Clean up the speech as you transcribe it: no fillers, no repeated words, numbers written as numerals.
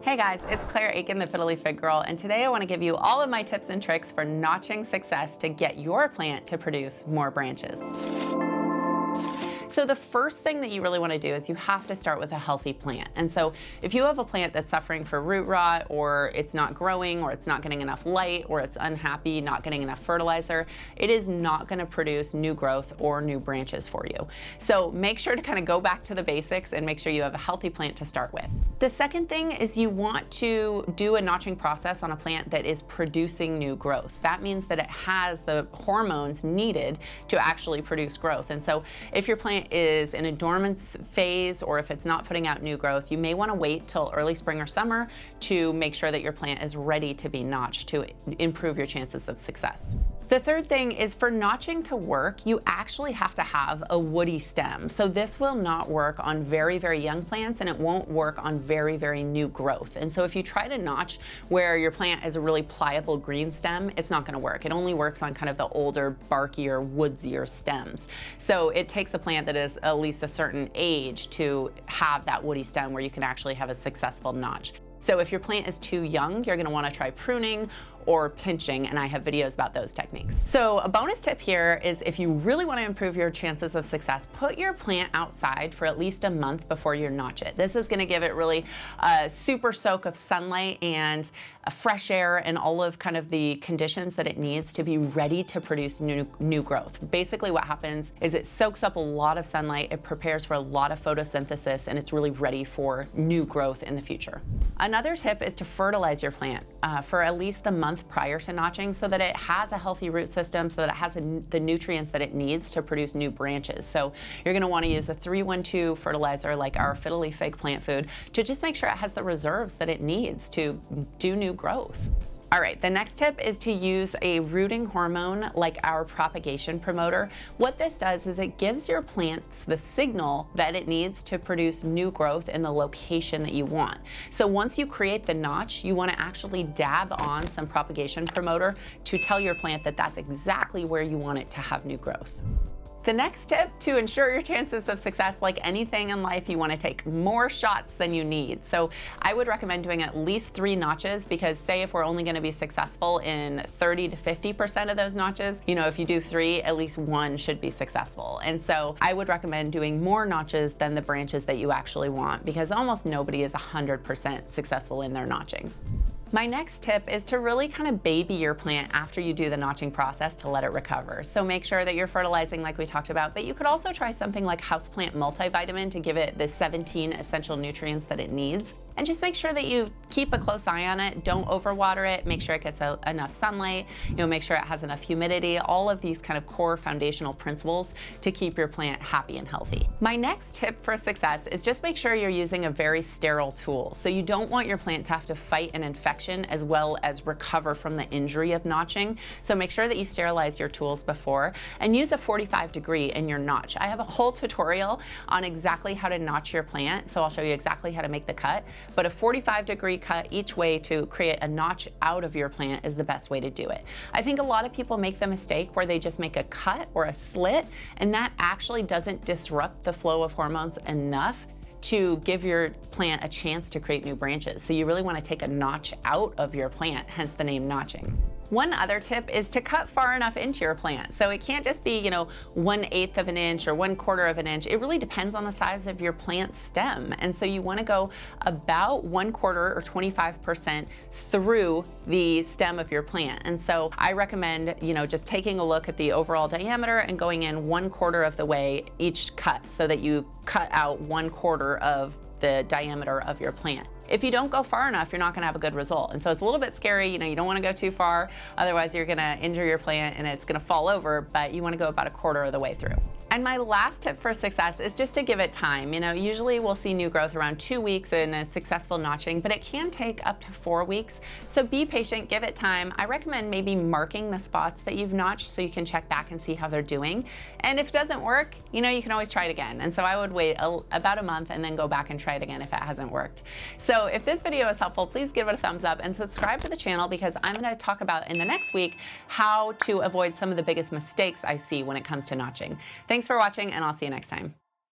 Hey guys, it's Claire Aiken, the Fiddle Fig Girl, and today I want to give you all of my tips and tricks for notching success to get your plant to produce more branches. So the first thing that you really want to do is you have to start with a healthy plant. And so if you have a plant that's suffering for root rot, or it's not growing, or it's not getting enough light, or it's unhappy, not getting enough fertilizer, it is not going to produce new growth or new branches for you. So make sure to kind of go back to the basics and make sure you have a healthy plant to start with. The second thing is you want to do a notching process on a plant that is producing new growth. That means that it has the hormones needed to actually produce growth. And so if your plant is in a dormant phase, or if it's not putting out new growth, you may want to wait till early spring or summer to make sure that your plant is ready to be notched to improve your chances of success. The third thing is, for notching to work, you actually have to have a woody stem. So this will not work on very, very young plants, and it won't work on very, very new growth. And so if you try to notch where your plant is a really pliable green stem, it's not going to work. It only works on kind of the older, barkier, woodsier stems. So it takes a plant that is at least a certain age to have that woody stem where you can actually have a successful notch. So if your plant is too young, you're going to want to try pruning or pinching, and I have videos about those techniques. So a bonus tip here is, if you really want to improve your chances of success, put your plant outside for at least a month before you notch it. This is going to give it really a super soak of sunlight and fresh air and all of kind of the conditions that it needs to be ready to produce new growth. Basically what happens is it soaks up a lot of sunlight, it prepares for a lot of photosynthesis, and it's really ready for new growth in the future. Another tip is to fertilize your plant for at least the month prior to notching, so that it has a healthy root system, so that it has the nutrients that it needs to produce new branches. So you're going to want to use a 3-1-2 fertilizer, like our Fiddle Fig plant food, to just make sure it has the reserves that it needs to do new growth. All right, the next tip is to use a rooting hormone like our propagation promoter. What this does is it gives your plants the signal that it needs to produce new growth in the location that you want. So once you create the notch, you want to actually dab on some propagation promoter to tell your plant that that's exactly where you want it to have new growth. The next tip to ensure your chances of success, like anything in life, you want to take more shots than you need. So I would recommend doing at least 3 notches, because say if we're only going to be successful in 30 to 50% of those notches, you know, if you do 3, at least 1 should be successful. And so I would recommend doing more notches than the branches that you actually want, because almost nobody is 100% successful in their notching. My next tip is to really kind of baby your plant after you do the notching process to let it recover. So make sure that you're fertilizing like we talked about, but you could also try something like houseplant multivitamin to give it the 17 essential nutrients that it needs. And just make sure that you keep a close eye on it. Don't overwater it. Make sure it gets enough sunlight. Make sure it has enough humidity. All of these kind of core foundational principles to keep your plant happy and healthy. My next tip for success is just make sure you're using a very sterile tool. So you don't want your plant to have to fight an infection as well as recover from the injury of notching. So make sure that you sterilize your tools before, and use a 45-degree in your notch. I have a whole tutorial on exactly how to notch your plant, so I'll show you exactly how to make the cut. But a 45-degree cut each way to create a notch out of your plant is the best way to do it. I think a lot of people make the mistake where they just make a cut or a slit, and that actually doesn't disrupt the flow of hormones enough to give your plant a chance to create new branches. So you really want to take a notch out of your plant, hence the name notching. One other tip is to cut far enough into your plant. So it can't just be, 1/8 of an inch or 1/4 of an inch. It really depends on the size of your plant stem. And so you want to go about 1/4 or 25% through the stem of your plant. And so I recommend, just taking a look at the overall diameter and going in 1/4 of the way each cut, so that you cut out 1/4 of the diameter of your plant. If you don't go far enough, you're not going to have a good result. And so it's a little bit scary. You don't want to go too far. Otherwise, you're going to injure your plant and it's going to fall over, but you want to go about 1/4 of the way through. And my last tip for success is just to give it time. Usually we'll see new growth around 2 weeks in a successful notching, but it can take up to 4 weeks. So be patient, give it time. I recommend maybe marking the spots that you've notched so you can check back and see how they're doing. And if it doesn't work, you can always try it again. And so I would wait about a month and then go back and try it again if it hasn't worked. So if this video is helpful, please give it a thumbs up and subscribe to the channel, because I'm going to talk about in the next week how to avoid some of the biggest mistakes I see when it comes to notching. Thanks for watching, and I'll see you next time.